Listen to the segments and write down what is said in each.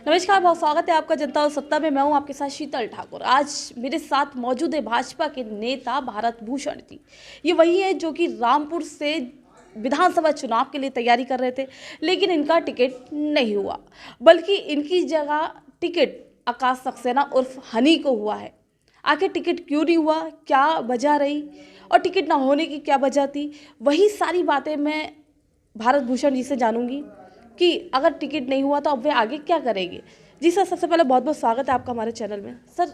नमस्कार, बहुत स्वागत है आपका जनता और सत्ता में। मैं हूं आपके साथ शीतल ठाकुर। आज मेरे साथ मौजूद है भाजपा के नेता भारत भूषण जी। ये वही है जो कि रामपुर से विधानसभा चुनाव के लिए तैयारी कर रहे थे, लेकिन इनका टिकट नहीं हुआ, बल्कि इनकी जगह टिकट आकाश सक्सेना उर्फ हनी को हुआ है। आखिर टिकट क्यों नहीं हुआ, क्या वजह रही और टिकट ना होने की क्या वजह थी, वही सारी बातें मैं भारत भूषण जी से जानूंगी कि अगर टिकट नहीं हुआ तो अब वे आगे क्या करेंगे। जी सर, सबसे पहले बहुत बहुत स्वागत है आपका हमारे चैनल में। सर,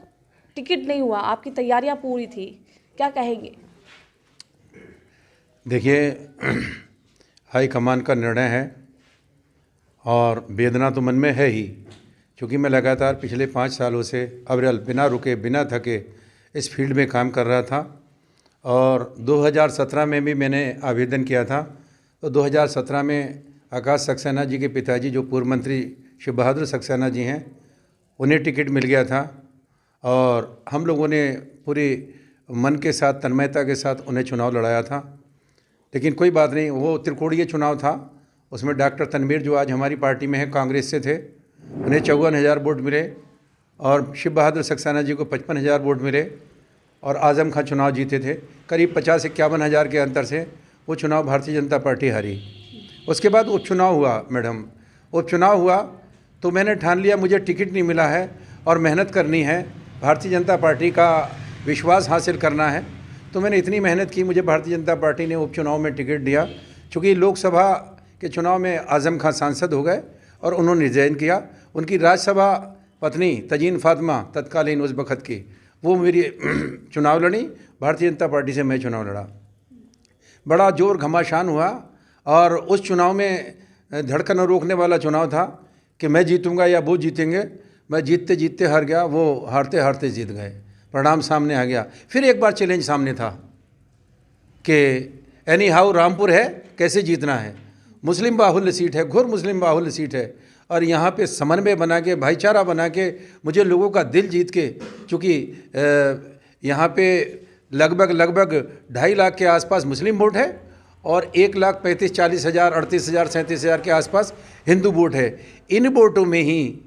टिकट नहीं हुआ, आपकी तैयारियां पूरी थी, क्या कहेंगे? देखिए, हाईकमान का निर्णय है और वेदना तो मन में है ही, क्योंकि मैं लगातार पिछले 5 सालों से अविरल बिना रुके बिना थके इस फील्ड में काम कर रहा था। और 2017 में भी मैंने आवेदन किया था। तो 2017 में आकाश सक्सेना जी के पिताजी, जो पूर्व मंत्री शिव बहादुर सक्सेना जी हैं, उन्हें टिकट मिल गया था और हम लोगों ने पूरे मन के साथ, तन्मयता के साथ उन्हें चुनाव लड़ाया था। लेकिन कोई बात नहीं, वो त्रिकोणीय चुनाव था। उसमें डॉक्टर तनवीर, जो आज हमारी पार्टी में है, कांग्रेस से थे, उन्हें 54,000 वोट मिले और शिव बहादुर सक्सेना जी को 55,000 वोट मिले और आजम खां चुनाव जीते थे। करीब 50-51 हज़ार के अंतर से वो चुनाव भारतीय जनता पार्टी हारी। उसके बाद उपचुनाव हुआ मैडम। उपचुनाव हुआ तो मैंने ठान लिया मुझे टिकट नहीं मिला है और मेहनत करनी है, भारतीय जनता पार्टी का विश्वास हासिल करना है। तो मैंने इतनी मेहनत की, मुझे भारतीय जनता पार्टी ने उपचुनाव में टिकट दिया। चूँकि लोकसभा के चुनाव में आजम खां सांसद हो गए और उन्होंने रिजाइन किया। उनकी राज्यसभा पत्नी तजीन फातिमा तत्कालीन उस वक़्त की, वो मेरी चुनाव लड़ी, भारतीय जनता पार्टी से मैं चुनाव लड़ा। बड़ा जोर घमासान हुआ और उस चुनाव में धड़कन रोकने वाला चुनाव था कि मैं जीतूंगा या वो जीतेंगे। मैं जीतते जीतते हार गया, वो हारते हारते जीत गए। परिणाम सामने आ गया। फिर एक बार चैलेंज सामने था कि एनी हाउ रामपुर है, कैसे जीतना है। मुस्लिम बाहुल्य सीट है, घोर मुस्लिम बाहुल्य सीट है और यहाँ पे समन्वय बना के, भाईचारा बना के, मुझे लोगों का दिल जीत के, चूँकि यहाँ पे लगभग 2.5 लाख के आसपास मुस्लिम वोट है और 1,35,40,000, 38,000, 37,000 के आसपास हिंदू वोट है। इन वोटों में ही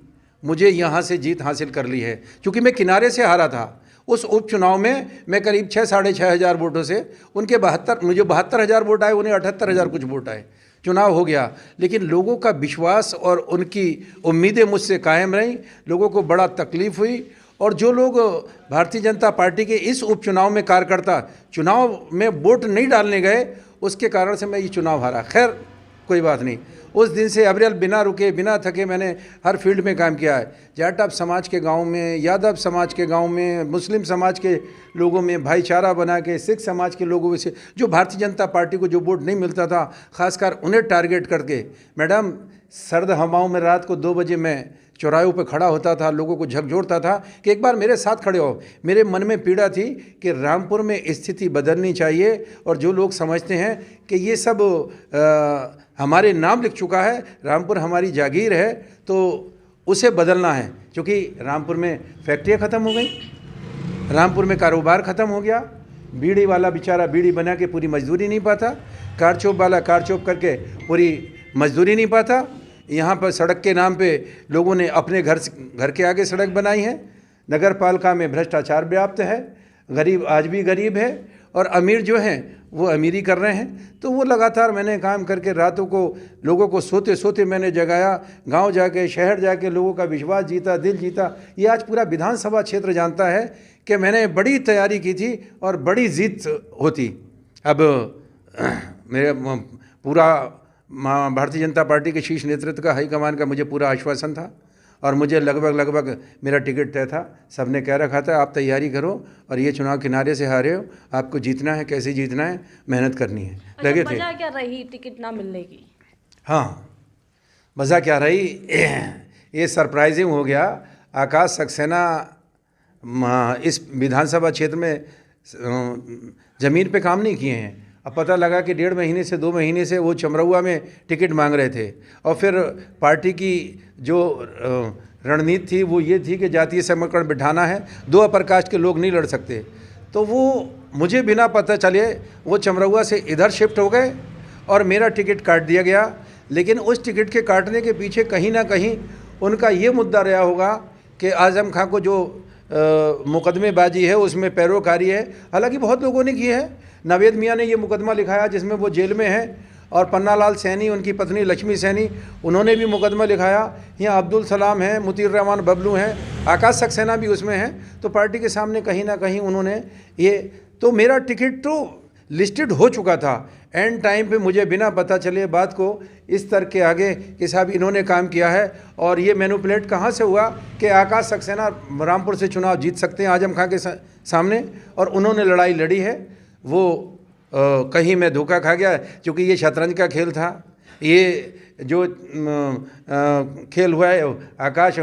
मुझे यहाँ से जीत हासिल कर ली है। क्योंकि मैं किनारे से हारा था उस उपचुनाव में, मैं करीब 6-6.5 हज़ार वोटों से, उनके 72, मुझे 72,000 वोट आए, उन्हें 78,000 कुछ वोट आए। चुनाव हो गया, लेकिन लोगों का विश्वास और उनकी उम्मीदें मुझसे कायम रहीं। लोगों को बड़ा तकलीफ़ हुई और जो लोग भारतीय जनता पार्टी के इस उपचुनाव में कार्यकर्ता चुनाव में वोट नहीं डालने गए, उसके कारण से मैं ये चुनाव हारा। खैर कोई बात नहीं। उस दिन से अविरल बिना रुके बिना थके मैंने हर फील्ड में काम किया है। जाटव समाज के गांव में, यादव समाज के गांव में, मुस्लिम समाज के लोगों में भाईचारा बना के, सिख समाज के लोगों से, जो भारतीय जनता पार्टी को जो वोट नहीं मिलता था, खासकर उन्हें टारगेट करके। मैडम, सर्द हवाओं में रात को 2 बजे मैं चौराहों पर खड़ा होता था, लोगों को झकझोरता था कि एक बार मेरे साथ खड़े हो। मेरे मन में पीड़ा थी कि रामपुर में स्थिति बदलनी चाहिए और जो लोग समझते हैं कि ये सब हमारे नाम लिख चुका है, रामपुर हमारी जागीर है, तो उसे बदलना है। क्योंकि रामपुर में फैक्ट्रियाँ ख़त्म हो गई, रामपुर में कारोबार ख़त्म हो गया। बीड़ी वाला बेचारा बीड़ी बना के पूरी मजदूरी नहीं पाता, कारचौप वाला कारचौप करके पूरी मजदूरी नहीं पाता। यहाँ पर सड़क के नाम पे लोगों ने अपने घर के आगे सड़क बनाई है। नगर पालिका में भ्रष्टाचार व्याप्त है, गरीब आज भी गरीब है और अमीर जो हैं वो अमीरी कर रहे हैं। तो वो लगातार मैंने काम करके रातों को लोगों को सोते सोते मैंने जगाया, गांव जाके, शहर जाके लोगों का विश्वास जीता, दिल जीता। ये आज पूरा विधानसभा क्षेत्र जानता है कि मैंने बड़ी तैयारी की थी और बड़ी जीत होती। अब मेरे पूरा भारतीय जनता पार्टी के शीर्ष नेतृत्व का, हाईकमान का मुझे पूरा आश्वासन था और मुझे लगभग मेरा टिकट तय था। सबने कह रखा था आप तैयारी करो और ये चुनाव किनारे से हारे हो, आपको जीतना है, कैसे जीतना है, मेहनत करनी है। लगे थे। वजह क्या रही टिकट ना मिलने की? हाँ, वजह क्या रही, ये सरप्राइजिंग हो गया। आकाश सक्सेना इस विधानसभा क्षेत्र में ज़मीन पे काम नहीं किए हैं। अब पता लगा कि 1.5 महीने से 2 महीने से वो चमरौआ में टिकट मांग रहे थे और फिर पार्टी की जो रणनीति थी वो ये थी कि जातीय समीकरण बिठाना है, 2 अपर कास्ट के लोग नहीं लड़ सकते। तो वो मुझे बिना पता चले वो चमरौआ से इधर शिफ्ट हो गए और मेरा टिकट काट दिया गया। लेकिन उस टिकट के काटने के पीछे कहीं ना कहीं उनका ये मुद्दा रहा होगा कि आज़म खां को जो मुकदमेबाजी है उसमें पैरोकारी है। हालांकि बहुत लोगों ने की है। नावेद मियाँ ने ये मुकदमा लिखाया जिसमें वो जेल में है, और पन्नालाल सैनी, उनकी पत्नी लक्ष्मी सैनी, उन्होंने भी मुकदमा लिखाया। यहाँ अब्दुल सलाम हैं, मुतीर रहमान बबलू हैं, आकाश सक्सेना भी उसमें हैं। तो पार्टी के सामने कहीं ना कहीं उन्होंने ये, तो मेरा टिकट तो लिस्टेड हो चुका था। एंड टाइम पे मुझे बिना पता चले बात को इस स्तर के आगे कि साहब इन्होंने काम किया है। और ये मैनिपुलेट कहाँ से हुआ कि आकाश सक्सेना रामपुर से चुनाव जीत सकते हैं आजम खां के सामने, और उन्होंने लड़ाई लड़ी है। वो कहीं मैं धोखा खा गया, क्योंकि ये शतरंज का खेल था। ये जो खेल हुआ है, आकाश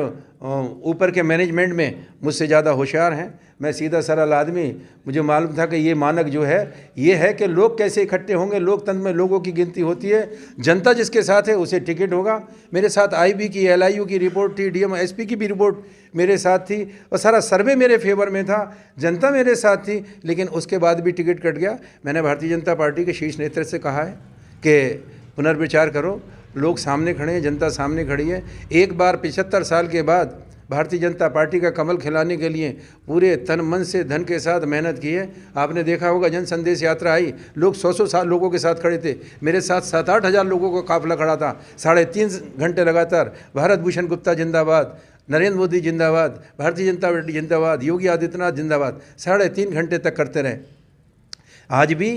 ऊपर के मैनेजमेंट में मुझसे ज़्यादा होशियार हैं। मैं सीधा सरल आदमी, मुझे मालूम था कि ये मानक जो है ये है कि लोग कैसे इकट्ठे होंगे। लोकतंत्र में लोगों की गिनती होती है, जनता जिसके साथ है उसे टिकट होगा। मेरे साथ आईबी की, एलआईयू की रिपोर्ट थी, डीएम एसपी की भी रिपोर्ट मेरे साथ थी, और सारा सर्वे मेरे फेवर में था, जनता मेरे साथ थी। लेकिन उसके बाद भी टिकट कट गया। मैंने भारतीय जनता पार्टी के शीर्ष नेतृत्व से कहा है कि पुनर्विचार करो। लोग सामने खड़े हैं, जनता सामने खड़ी है। एक बार 75 साल के बाद भारतीय जनता पार्टी का कमल खिलाने के लिए पूरे तन मन से धन के साथ मेहनत की है। आपने देखा होगा जन संदेश यात्रा आई, लोग 100 साल लोगों के साथ खड़े थे। मेरे साथ 7-8 हज़ार लोगों का काफिला खड़ा था। 3.5 घंटे लगातार भारत भूषण गुप्ता जिंदाबाद, नरेंद्र मोदी जिंदाबाद, भारतीय जनता पार्टी जिंदाबाद, योगी आदित्यनाथ जिंदाबाद 3.5 घंटे तक करते रहे। आज भी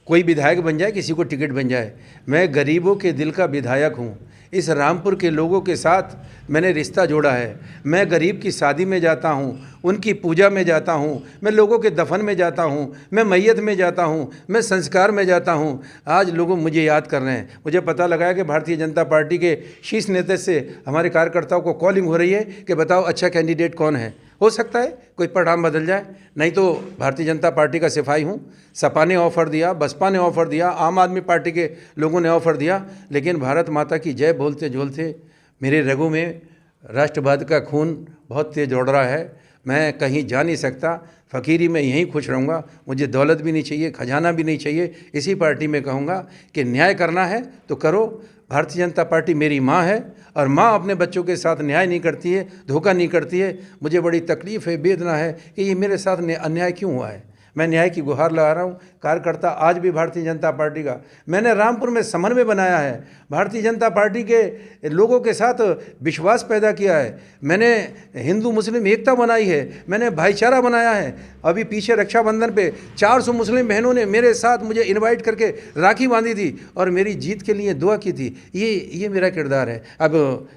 कोई विधायक बन जाए, किसी को टिकट बन जाए, मैं गरीबों के दिल का विधायक हूँ। इस रामपुर के लोगों के साथ मैंने रिश्ता जोड़ा है। मैं गरीब की शादी में जाता हूँ, उनकी पूजा में जाता हूँ, मैं लोगों के दफन में जाता हूँ, मैं मैयत में जाता हूँ, मैं संस्कार में जाता हूँ। आज लोग मुझे याद कर रहे हैं। मुझे पता लगा है कि भारतीय जनता पार्टी के शीर्ष नेतृत्व से हमारे कार्यकर्ताओं को कॉलिंग हो रही है कि बताओ अच्छा कैंडिडेट कौन है। हो सकता है कोई परिणाम बदल जाए, नहीं तो भारतीय जनता पार्टी का सिपाही हूँ। सपा ने ऑफ़र दिया, बसपा ने ऑफ़र दिया, आम आदमी पार्टी के लोगों ने ऑफ़र दिया, लेकिन भारत माता की जय बोलते बोलते मेरे रगों में राष्ट्रवाद का खून बहुत तेज दौड़ रहा है। मैं कहीं जा नहीं सकता, फ़कीरी में यहीं खुश रहूँगा। मुझे दौलत भी नहीं चाहिए, खजाना भी नहीं चाहिए। इसी पार्टी में कहूँगा कि न्याय करना है तो करो। भारतीय जनता पार्टी मेरी माँ है, और माँ अपने बच्चों के साथ न्याय नहीं करती है, धोखा नहीं करती है। मुझे बड़ी तकलीफ़ है, वेदना है कि ये मेरे साथ अन्याय क्यों हुआ है। मैं न्याय की गुहार लगा रहा हूँ। कार्यकर्ता आज भी भारतीय जनता पार्टी का, मैंने रामपुर में समन्वय बनाया है, भारतीय जनता पार्टी के लोगों के साथ विश्वास पैदा किया है। मैंने हिंदू मुस्लिम एकता बनाई है, मैंने भाईचारा बनाया है। अभी पीछे रक्षाबंधन पे 400 मुस्लिम बहनों ने मेरे साथ मुझे इनवाइट करके राखी बांधी थी और मेरी जीत के लिए दुआ की थी। ये मेरा किरदार है। अब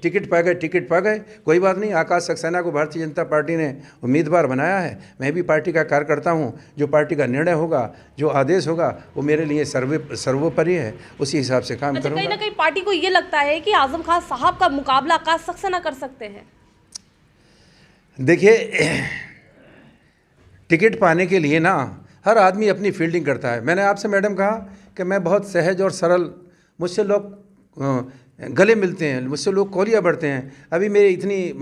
टिकट पा गए, कोई बात नहीं। आकाश सक्सेना को भारतीय जनता पार्टी ने उम्मीदवार बनाया है। मैं भी पार्टी का कार्यकर्ता हूं। जो पार्टी का निर्णय होगा, जो आदेश होगा, वो मेरे लिए सर्वोपरि है। उसी हिसाब से काम करूंगा। कहीं ना कहीं पार्टी को ये लगता है कि आजम खान साहब का मुकाबला आकाश सक्सेना कर सकते हैं। देखिए, टिकट पाने के लिए ना हर आदमी अपनी फील्डिंग करता है। मैंने आपसे मैडम कहा कि मैं बहुत सहज और सरल, मुझसे लोग गले मिलते हैं, मुझसे लोग कौलियाँ बढ़ते हैं। अभी मेरी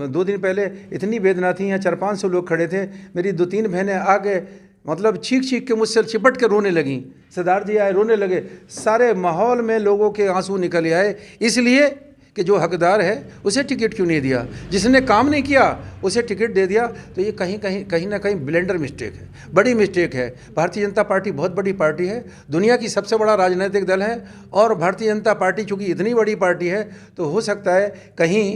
2 दिन पहले इतनी वेदना थी, यहाँ 400-500 लोग खड़े थे। मेरी 2-3 बहनें आके मतलब चीख के मुझसे चिपट के रोने लगीं। सरदार जी आए, रोने लगे। सारे माहौल में लोगों के आंसू निकल आए, इसलिए कि जो हकदार है उसे टिकट क्यों नहीं दिया, जिसने काम नहीं किया उसे टिकट दे दिया। तो ये कहीं ना कहीं ब्लेंडर मिस्टेक है, बड़ी मिस्टेक है। भारतीय जनता पार्टी बहुत बड़ी पार्टी है, दुनिया की सबसे बड़ा राजनीतिक दल है, और भारतीय जनता पार्टी चूँकि इतनी बड़ी पार्टी है तो हो सकता है कहीं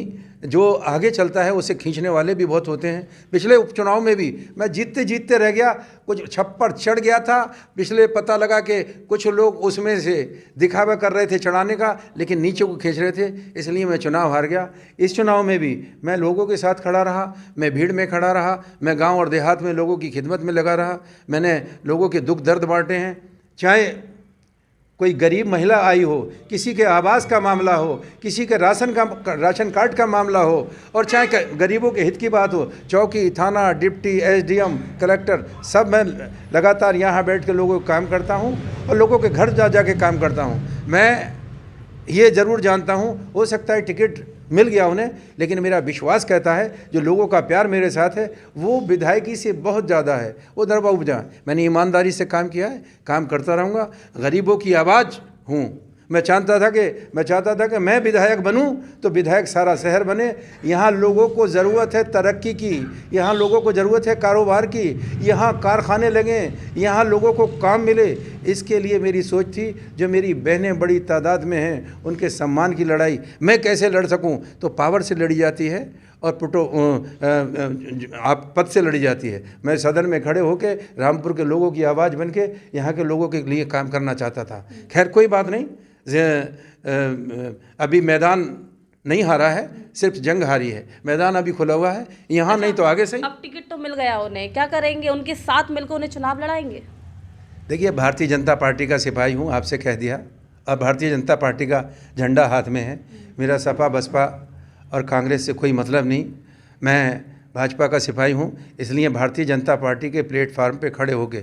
जो आगे चलता है उसे खींचने वाले भी बहुत होते हैं। पिछले उपचुनाव में भी मैं जीतते रह गया, कुछ छप्पर चढ़ गया था। पिछले पता लगा कि कुछ लोग उसमें से दिखावा कर रहे थे चढ़ाने का, लेकिन नीचे को खींच रहे थे, इसलिए मैं चुनाव हार गया। इस चुनाव में भी मैं लोगों के साथ खड़ा रहा, मैं भीड़ में खड़ा रहा, मैं गाँव और देहात में लोगों की खिदमत में लगा रहा। मैंने लोगों के दुख दर्द बांटे हैं, चाहे कोई गरीब महिला आई हो, किसी के आवास का मामला हो, किसी के राशन कार्ड का मामला हो, और चाहे गरीबों के हित की बात हो, चौकी, थाना, डिप्टी, एसडीएम, कलेक्टर, सब मैं लगातार यहाँ बैठ के लोगों को काम करता हूँ और लोगों के घर जा के काम करता हूँ। मैं ये ज़रूर जानता हूँ, हो सकता है टिकट मिल गया उन्हें, लेकिन मेरा विश्वास कहता है जो लोगों का प्यार मेरे साथ है वो विधायकी से बहुत ज़्यादा है, वो दरबा उपजा। मैंने ईमानदारी से काम किया है, काम करता रहूँगा। गरीबों की आवाज़ हूँ, मैं चाहता था कि मैं विधायक बनूं तो विधायक सारा शहर बने। यहाँ लोगों को ज़रूरत है तरक्की की, यहाँ लोगों को ज़रूरत है कारोबार की, यहाँ कारखाने लगें, यहाँ लोगों को काम मिले। इसके लिए मेरी सोच थी, जो मेरी बहनें बड़ी तादाद में हैं उनके सम्मान की लड़ाई मैं कैसे लड़ सकूं। तो पावर से लड़ी जाती है और आप पद से लड़ी जाती है। मैं सदन में खड़े होकर रामपुर के लोगों की आवाज़ बन के यहाँ के लोगों के लिए काम करना चाहता था। खैर कोई बात नहीं, अभी मैदान नहीं हारा है, सिर्फ जंग हारी है। मैदान अभी खुला हुआ है, यहाँ नहीं तो आगे से। अब टिकट तो मिल गया उन्हें, क्या करेंगे? उनके साथ मिलकर उन्हें चुनाव लड़ाएंगे? देखिए, भारतीय जनता पार्टी का सिपाही हूँ, आपसे कह दिया। अब भारतीय जनता पार्टी का झंडा हाथ में है। मेरा सपा बसपा और कांग्रेस से कोई मतलब नहीं। मैं भाजपा का सिपाही हूँ, इसलिए भारतीय जनता पार्टी के प्लेटफार्म पे खड़े होके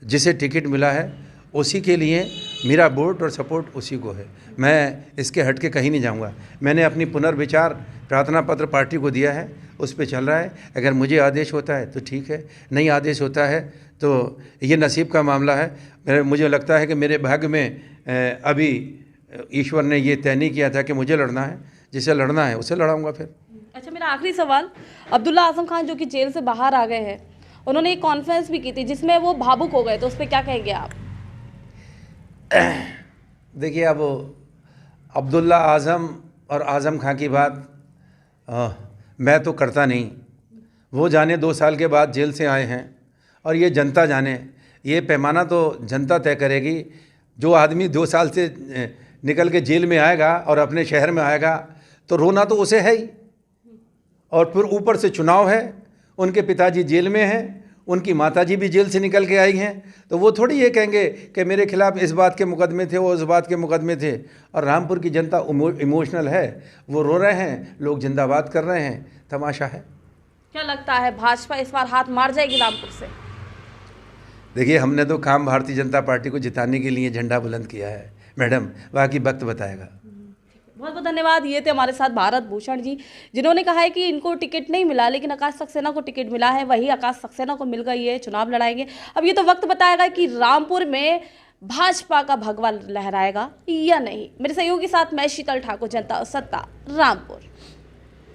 जिसे टिकट मिला है उसी के लिए मेरा वोट और सपोर्ट उसी को है। मैं इसके हट के कहीं नहीं जाऊँगा। मैंने अपनी पुनर्विचार प्रार्थना पत्र पार्टी को दिया है, उस पे चल रहा है। अगर मुझे आदेश होता है तो ठीक है, नहीं आदेश होता है तो ये नसीब का मामला है। मुझे लगता है कि मेरे भाग्य में अभी ईश्वर ने ये तय नहीं किया था कि मुझे लड़ना है। जिसे लड़ना है उसे लड़ाऊंगा फिर। अच्छा, मेरा आखिरी सवाल, अब्दुल्ला आजम खान जो कि जेल से बाहर आ गए हैं, उन्होंने एक कॉन्फ्रेंस भी की थी जिसमें वो भावुक हो गए, तो उस पर क्या कहेंगे आप? देखिए, अब अब्दुल्ला आज़म और आज़म खां की बात मैं तो करता नहीं। वो जाने 2 साल के बाद जेल से आए हैं और ये जनता जाने। ये पैमाना तो जनता तय करेगी। जो आदमी 2 साल से निकल के जेल में आएगा और अपने शहर में आएगा तो रोना तो उसे है ही, और फिर ऊपर से चुनाव है, उनके पिताजी जेल में हैं, उनकी माताजी भी जेल से निकल के आई हैं, तो वो थोड़ी ये कहेंगे कि मेरे खिलाफ इस बात के मुकदमे थे, वो उस बात के मुकदमे थे। और रामपुर की जनता इमोशनल है, वो रो रहे हैं, लोग जिंदाबाद कर रहे हैं, तमाशा है। क्या लगता है भाजपा इस बार हाथ मार जाएगी रामपुर से? देखिए, हमने तो काम भारतीय जनता पार्टी को जिताने के लिए झंडा बुलंद किया है मैडम, बाकी वक्त बताएगा। बहुत बहुत धन्यवाद। ये थे हमारे साथ भारत भूषण जी, जिन्होंने कहा है कि इनको टिकट नहीं मिला लेकिन आकाश सक्सेना को टिकट मिला है, वही आकाश सक्सेना को मिल गई है, चुनाव लड़ाएंगे। अब ये तो वक्त बताएगा कि रामपुर में भाजपा का भगवा लहराएगा या नहीं। मेरे सहयोगी साथ मैं शीतल ठाकुर, जनता सत्ता, रामपुर।